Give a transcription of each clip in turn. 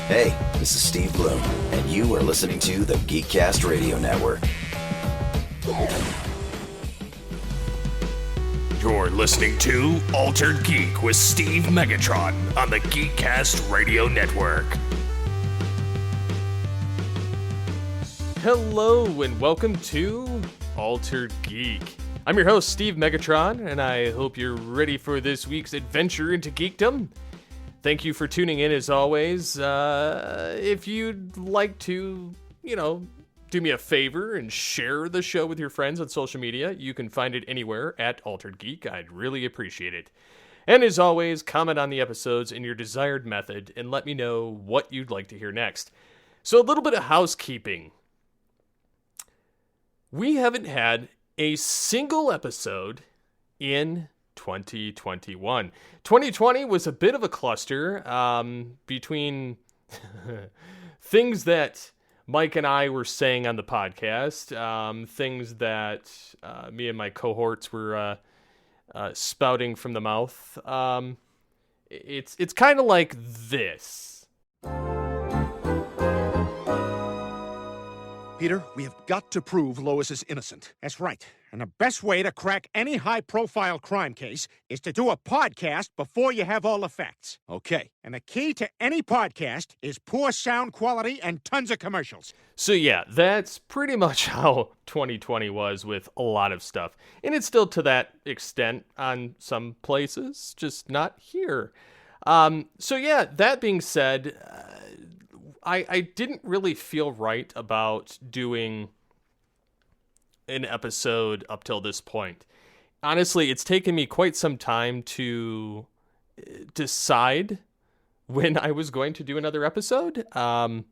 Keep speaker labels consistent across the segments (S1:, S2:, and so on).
S1: Hey, this is Steve Bloom, and you are listening to the Geekcast Radio Network.
S2: You're listening to Altered Geek with Steve Megatron on the Geekcast Radio Network.
S3: Hello and welcome to Altered Geek. I'm your host, Steve Megatron, and I hope you're ready for this week's adventure into geekdom. Thank you for tuning in as always. If you'd like to, do me a favor and share the show with your friends on social media, you can find it anywhere at Altered Geek. I'd really appreciate it. And as always, comment on the episodes in your desired method and let me know what you'd like to hear next. So a little bit of housekeeping. We haven't had a single episode in 2021. 2020 was a bit of a cluster between things that Mike and I were saying on the podcast, things that me and my cohorts were spouting from the mouth. It's kind of like this.
S4: Peter, we have got to prove Lois is innocent. That's right. And the best way to crack any high-profile crime case is to do a podcast before you have all the facts. Okay. And the key to any podcast is poor sound quality and tons of commercials.
S3: So yeah, that's pretty much how 2020 was with a lot of stuff. And it's still to that extent on some places, just not here. So yeah, that being said, I didn't really feel right about doing an episode up till this point. Honestly, it's taken me quite some time to decide when I was going to do another episode. And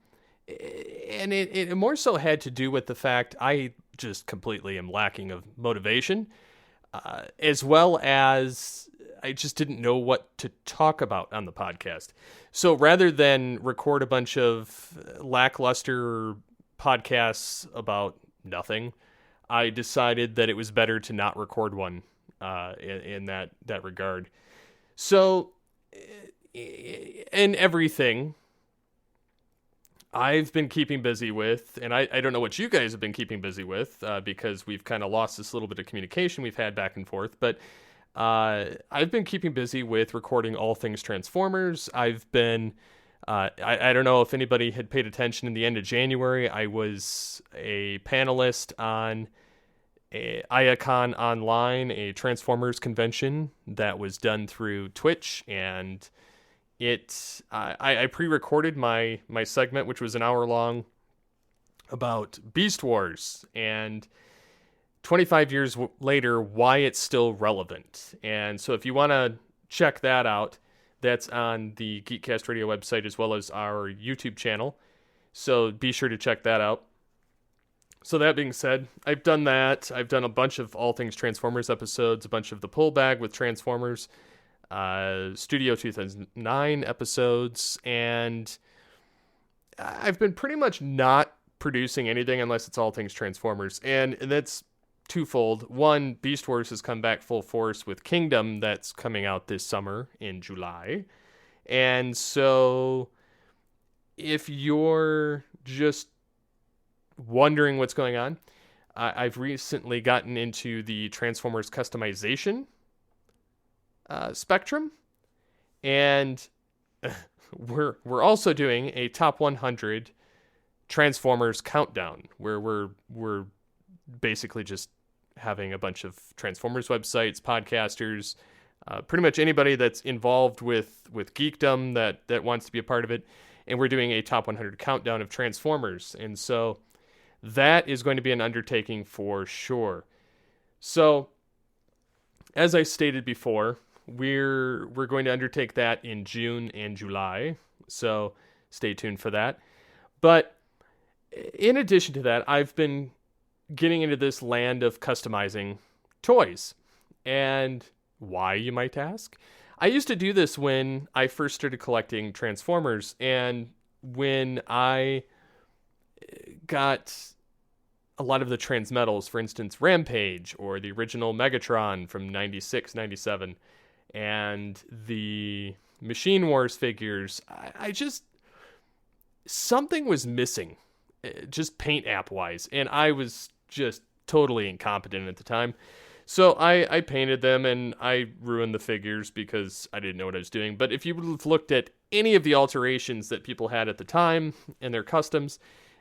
S3: it more so had to do with the fact I just completely am lacking of motivation, as well as I just didn't know what to talk about on the podcast. So rather than record a bunch of lackluster podcasts about nothing, I decided that it was better to not record one in that regard. So in everything I've been keeping busy with, and I don't know what you guys have been keeping busy with, because we've kind of lost this little bit of communication we've had back and forth, but I've been keeping busy with recording all things Transformers. I've been, I don't know if anybody had paid attention in the end of January. I was a panelist on IACon Online, a Transformers convention that was done through Twitch, and I pre-recorded my segment, which was an hour long, about Beast Wars, and 25 years later, why it's still relevant. And so if you want to check that out, that's on the Geekcast Radio website as well as our YouTube channel. So be sure to check that out. So that being said, I've done that. I've done a bunch of All Things Transformers episodes, a bunch of the Pull Bag with Transformers, Studio 2009 episodes, and I've been pretty much not producing anything unless it's All Things Transformers. And that's twofold. One, Beast Wars has come back full force with Kingdom that's coming out this summer in July. And so if you're just wondering what's going on, I've recently gotten into the Transformers customization spectrum, and we're also doing a top 100 Transformers countdown where we're basically just having a bunch of Transformers websites, podcasters, pretty much anybody that's involved with geekdom that wants to be a part of it. And we're doing a top 100 countdown of Transformers. And so that is going to be an undertaking for sure. So as I stated before, we're going to undertake that in June and July. So stay tuned for that. But in addition to that, I've been getting into this land of customizing toys. And why, you might ask? I used to do this when I first started collecting Transformers, and when I got a lot of the Transmetals, for instance, Rampage, or the original Megatron from 96, 97, and the Machine Wars figures, I just something was missing, just paint app wise, and I was just totally incompetent at the time. So I painted them and I ruined the figures because I didn't know what I was doing. But if you would have looked at any of the alterations that people had at the time and their customs,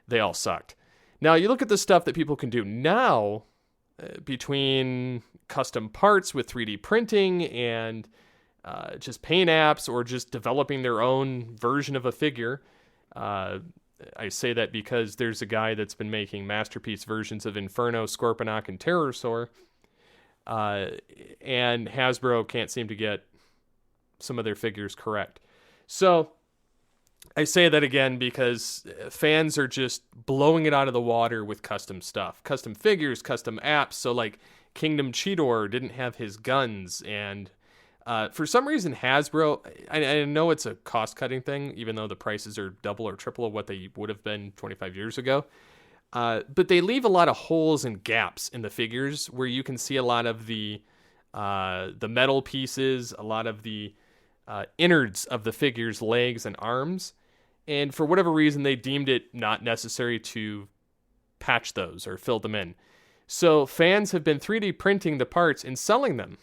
S3: they all sucked. Now you look at the stuff that people can do now, between custom parts with 3D printing and just paint apps or just developing their own version of a figure. I say that because there's a guy that's been making masterpiece versions of Inferno, Scorponok, and Terrorsaur. And Hasbro can't seem to get some of their figures correct. So I say that again because fans are just blowing it out of the water with custom stuff, custom figures, custom apps. So like Kingdom Cheetor didn't have his guns, and for some reason Hasbro, I know it's a cost-cutting thing, even though the prices are double or triple of what they would have been 25 years ago. But they leave a lot of holes and gaps in the figures where you can see a lot of the metal pieces, a lot of the innards of the figure's legs and arms. And for whatever reason, they deemed it not necessary to patch those or fill them in. So fans have been 3D printing the parts and selling them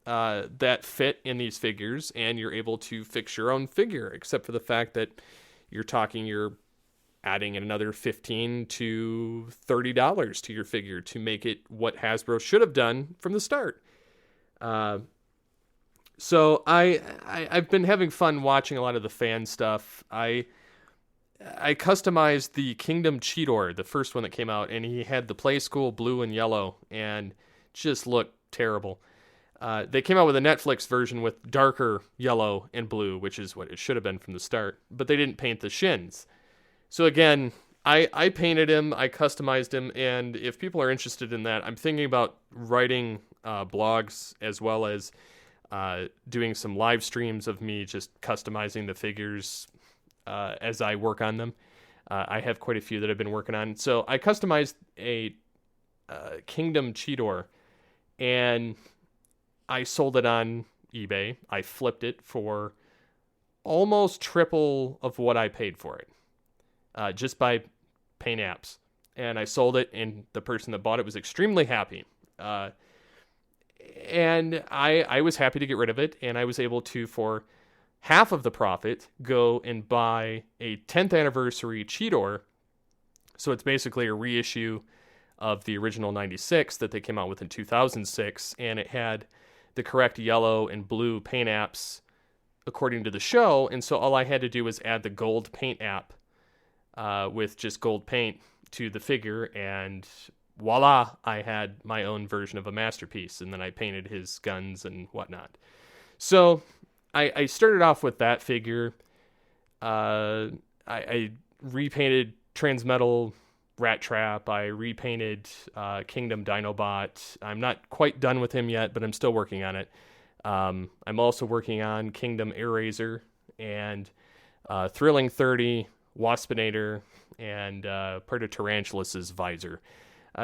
S3: that fit in these figures, and you're able to fix your own figure, except for the fact that you're adding another $15 to $30 to your figure to make it what Hasbro should have done from the start. So I've been having fun watching a lot of the fan stuff. I customized the Kingdom Cheetor, the first one that came out, and he had the Play School blue and yellow, and just looked terrible. They came out with a Netflix version with darker yellow and blue, which is what it should have been from the start, but they didn't paint the shins. So again, I painted him, I customized him, and if people are interested in that, I'm thinking about writing blogs as well as doing some live streams of me just customizing the figures as I work on them. I have quite a few that I've been working on. So I customized a Kingdom Cheetor, and I sold it on eBay. I flipped it for almost triple of what I paid for it. Just by paint apps. And I sold it, and the person that bought it was extremely happy. And I was happy to get rid of it, and I was able to, for half of the profit, go and buy a 10th anniversary Cheetor. So it's basically a reissue of the original 96 that they came out with in 2006, and it had the correct yellow and blue paint apps according to the show, and so all I had to do was add the gold paint app with just gold paint to the figure, and voila, I had my own version of a masterpiece, and then I painted his guns and whatnot. So I started off with that figure. I repainted Transmetal Rat Trap. I repainted Kingdom Dinobot. I'm not quite done with him yet, but I'm still working on it. I'm also working on Kingdom Airraiser and Thrilling 30, Waspinator, and part of Tarantulas' visor.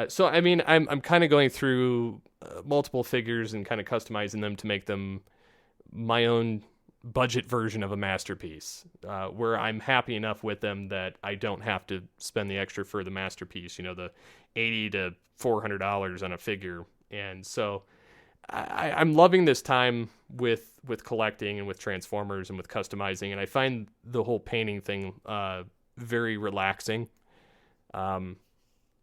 S3: So, I mean, I'm kind of going through multiple figures and kind of customizing them to make them my own budget version of a masterpiece, where I'm happy enough with them that I don't have to spend the extra for the masterpiece, the $80 to $400 on a figure. And so I'm loving this time with collecting and with Transformers and with customizing, and I find the whole painting thing very relaxing.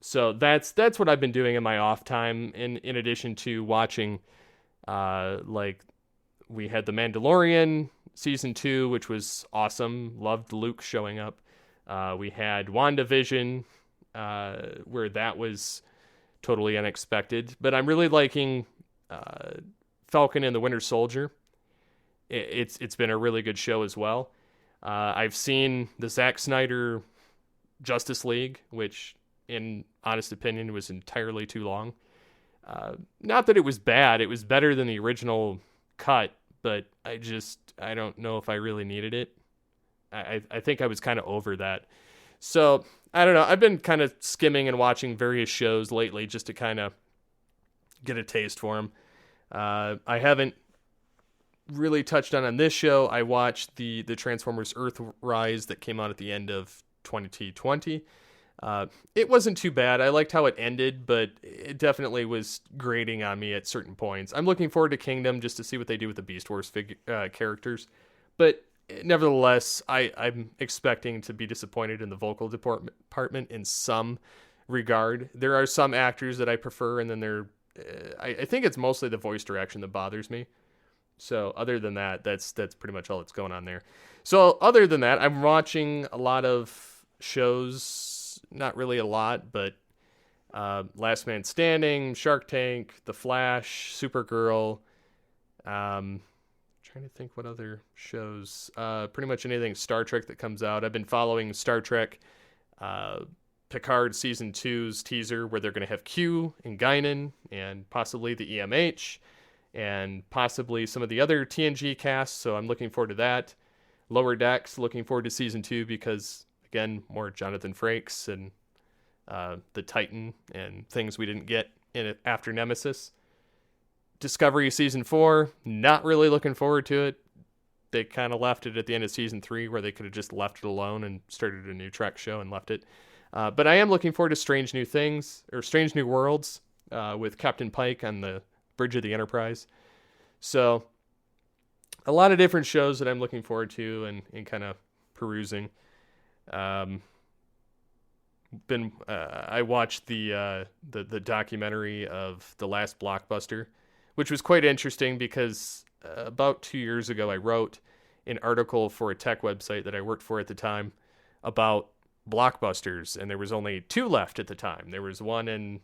S3: So that's what I've been doing in my off time, in addition to watching, like, we had The Mandalorian Season 2, which was awesome. Loved Luke showing up. We had WandaVision, where that was totally unexpected. But I'm really liking Falcon and the Winter Soldier. It's been a really good show as well. I've seen the Zack Snyder Justice League, which, in honest opinion, was entirely too long. Not that it was bad. It was better than the original cut, but I don't know if I really needed it. I think I was kind of over that. So, I don't know. I've been kind of skimming and watching various shows lately just to kind of get a taste for them. I haven't really touched on this show. I watched the Transformers Earthrise that came out at the end of 2020. It wasn't too bad. I liked how it ended, but it definitely was grating on me at certain points. I'm looking forward to Kingdom just to see what they do with the Beast Wars characters. But nevertheless, I'm expecting to be disappointed in the vocal department in some regard. There are some actors that I prefer, and then I think it's mostly the voice direction that bothers me. So other than that, that's pretty much all that's going on there. So other than that, I'm watching a lot of shows, not really a lot, but Last Man Standing, Shark Tank, The Flash, Supergirl. Trying to think what other shows. Pretty much anything Star Trek that comes out. I've been following Star Trek Picard Season 2's teaser where they're going to have Q and Guinan and possibly the EMH and possibly some of the other TNG casts, so I'm looking forward to that. Lower Decks, looking forward to Season 2 because, again, more Jonathan Frakes and the Titan and things we didn't get in it after Nemesis. Discovery Season 4, not really looking forward to it. They kind of left it at the end of Season 3 where they could have just left it alone and started a new Trek show and left it. But I am looking forward to Strange New Worlds with Captain Pike on the bridge of the Enterprise. So a lot of different shows that I'm looking forward to and kind of perusing. I watched the documentary of The Last Blockbuster, which was quite interesting because about 2 years ago I wrote an article for a tech website that I worked for at the time about blockbusters, and there was only 2 left at the time. There was one in,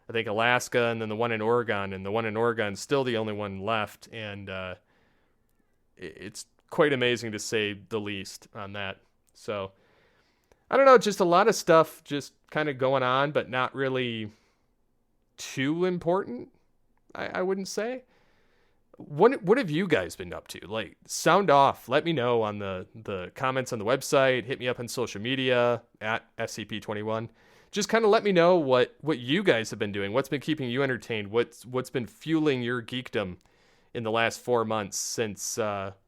S3: I think, Alaska, and then the one in Oregon, and the one in Oregon is still the only one left, and it's quite amazing to say the least on that. So I don't know, just a lot of stuff just kind of going on, but not really too important, I wouldn't say. What have you guys been up to? Like, sound off. Let me know on the comments on the website. Hit me up on social media at SCP21. Just kind of let me know what you guys have been doing. What's been keeping you entertained? What's been fueling your geekdom in the last 4 months since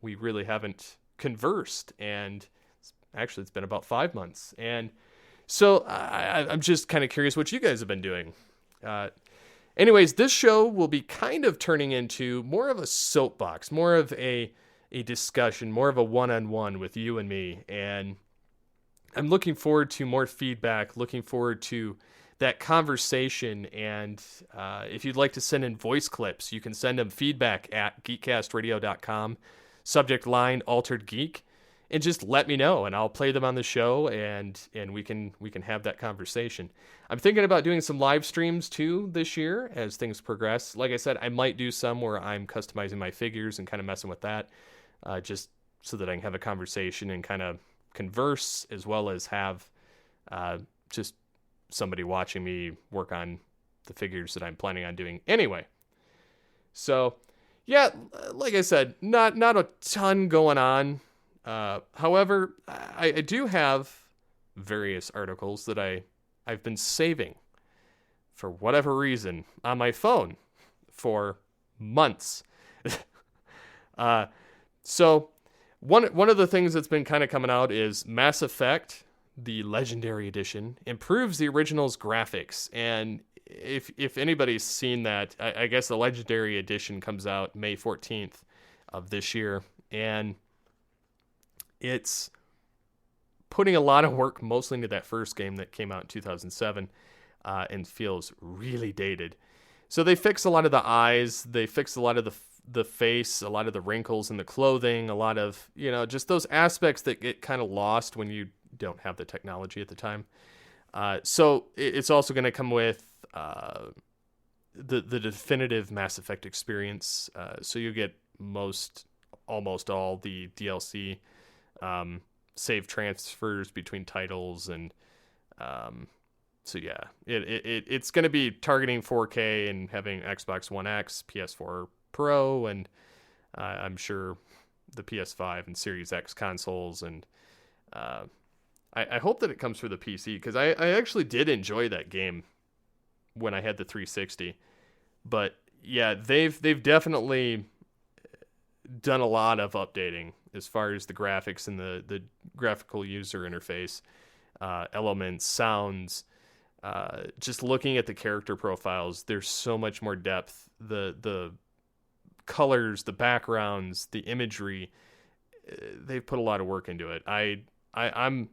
S3: we really haven't conversed? And actually, it's been about 5 months. And so I'm just kind of curious what you guys have been doing. Anyways, this show will be kind of turning into more of a soapbox, more of a discussion, more of a one-on-one with you and me. And I'm looking forward to more feedback, looking forward to that conversation. And if you'd like to send in voice clips, you can send them feedback at geekcastradio.com, subject line Altered Geek, and just let me know, and I'll play them on the show, and we can have that conversation. I'm thinking about doing some live streams too this year as things progress. Like I said, I might do some where I'm customizing my figures and kind of messing with that, just so that I can have a conversation and kind of converse, as well as have just somebody watching me work on the figures that I'm planning on doing anyway. So yeah, like I said, not a ton going on. However, I do have various articles that I've been saving for whatever reason on my phone for months. So one of the things that's been kind of coming out is Mass Effect, the Legendary Edition, improves the original's graphics. And if anybody's seen that, I guess the Legendary Edition comes out May 14th of this year. And it's putting a lot of work mostly into that first game that came out in 2007 and feels really dated. So they fix a lot of the eyes, they fix a lot of the face, a lot of the wrinkles in the clothing, a lot of, just those aspects that get kind of lost when you don't have the technology at the time. So it's also going to come with the definitive Mass Effect experience. So you get almost all the DLC save transfers between titles, and so yeah, it's going to be targeting 4K and having Xbox One X, PS4 Pro, and I'm sure the PS5 and Series X consoles, and I hope that it comes for the PC, because I actually did enjoy that game when I had the 360. But yeah, they've definitely done a lot of updating as far as the graphics and the graphical user interface. elements, sounds. Just looking at the character profiles, there's so much more depth. The colors, the backgrounds, the imagery, they've put a lot of work into it. I'm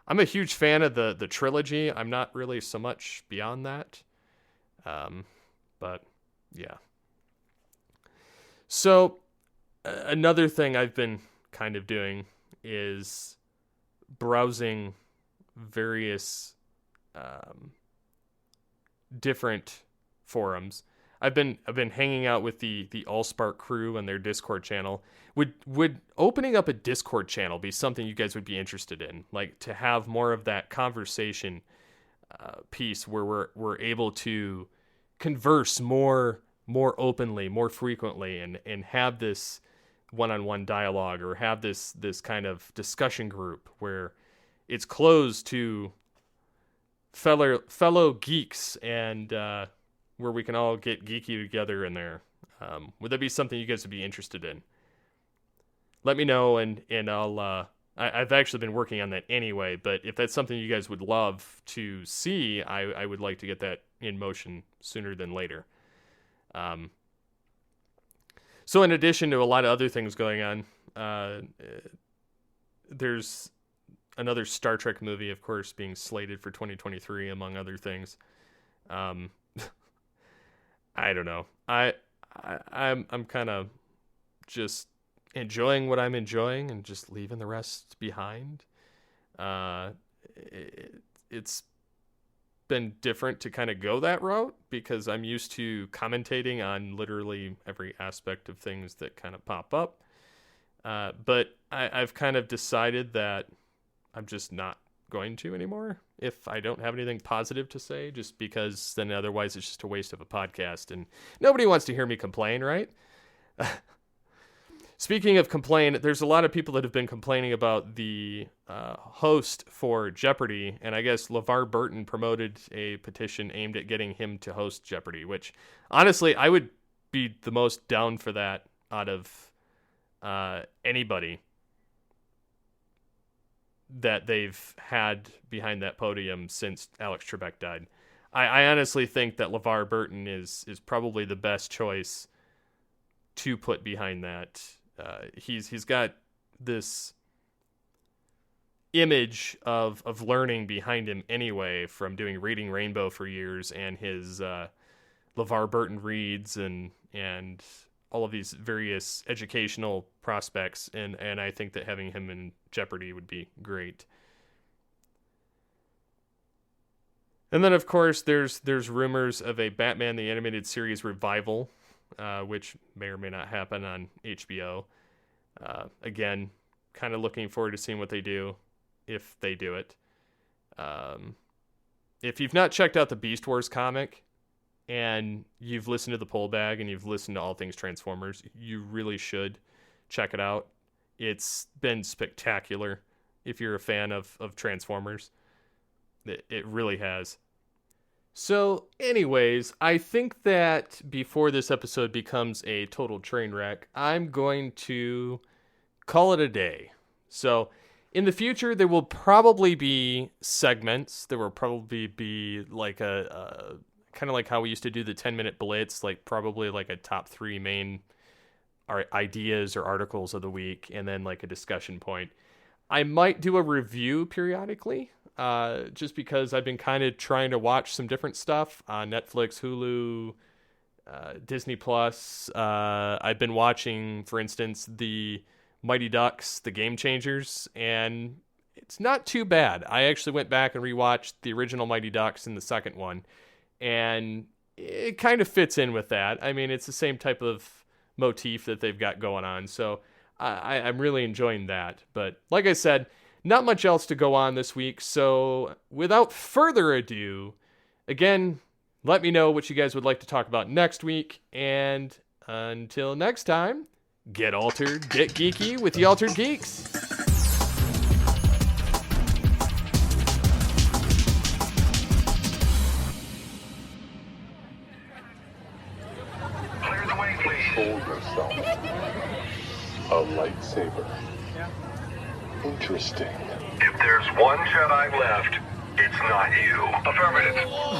S3: a huge fan of the trilogy. I'm not really so much beyond that. But yeah. So another thing I've been kind of doing is browsing various different forums. I've been hanging out with the Allspark crew and their Discord channel. Would opening up a Discord channel be something you guys would be interested in? Like, to have more of that conversation piece where we're able to converse more openly, more frequently, and have this one-on-one dialogue, or have this kind of discussion group where it's closed to fellow geeks, and where we can all get geeky together in there. Would that be something you guys would be interested in? Let me know, and I'll I've actually been working on that anyway, but if that's something you guys would love to see, I would like to get that in motion sooner than later. So in addition to a lot of other things going on, there's another Star Trek movie, of course, being slated for 2023, among other things. I don't know. I'm kind of just enjoying what I'm enjoying and just leaving the rest behind. It's been different to kind of go that route, because I'm used to commentating on literally every aspect of things that kind of pop up. But I've kind of decided that I'm just not going to anymore if I don't have anything positive to say, just because then otherwise it's just a waste of a podcast, and nobody wants to hear me complain, right? Speaking of complain, there's a lot of people that have been complaining about the host for Jeopardy, and I guess Levar Burton promoted a petition aimed at getting him to host Jeopardy, which honestly I would be the most down for that out of anybody that they've had behind that podium since Alex Trebek died. I honestly think that LeVar Burton is probably the best choice to put behind that. He's got this image of learning behind him anyway, from doing Reading Rainbow for years, and his LeVar Burton reads and all of these various educational prospects, and I think that having him in Jeopardy would be great. And then, of course, there's rumors of a Batman the Animated Series revival, which may or may not happen on HBO. Again, kind of looking forward to seeing what they do, if they do it. If you've not checked out the Beast Wars comic, and you've listened to the Pull Bag, and you've listened to All Things Transformers, you really should check it out. It's been spectacular if you're a fan of Transformers. It really has. So, anyways, I think that before this episode becomes a total train wreck, I'm going to call it a day. So, in the future, there will probably be segments. There will probably be like a kind of like how we used to do the 10-minute blitz, like probably like a top 3 main ideas or articles of the week, and then like a discussion point. I might do a review periodically, just because I've been kind of trying to watch some different stuff on Netflix, Hulu, Disney Plus. I've been watching, for instance, the Mighty Ducks, The Game Changers, and it's not too bad. I actually went back and rewatched the original Mighty Ducks and the second one, and it kind of fits in with that. I mean, it's the same type of motif that they've got going on, so I'm really enjoying that. But like I said, not much else to go on this week, so without further ado, again, let me know what you guys would like to talk about next week, and until next time, get altered, get geeky with the Altered Geeks.
S5: Hold yourself. A lightsaber. Interesting. If there's one Jedi left, it's not you. Affirmative.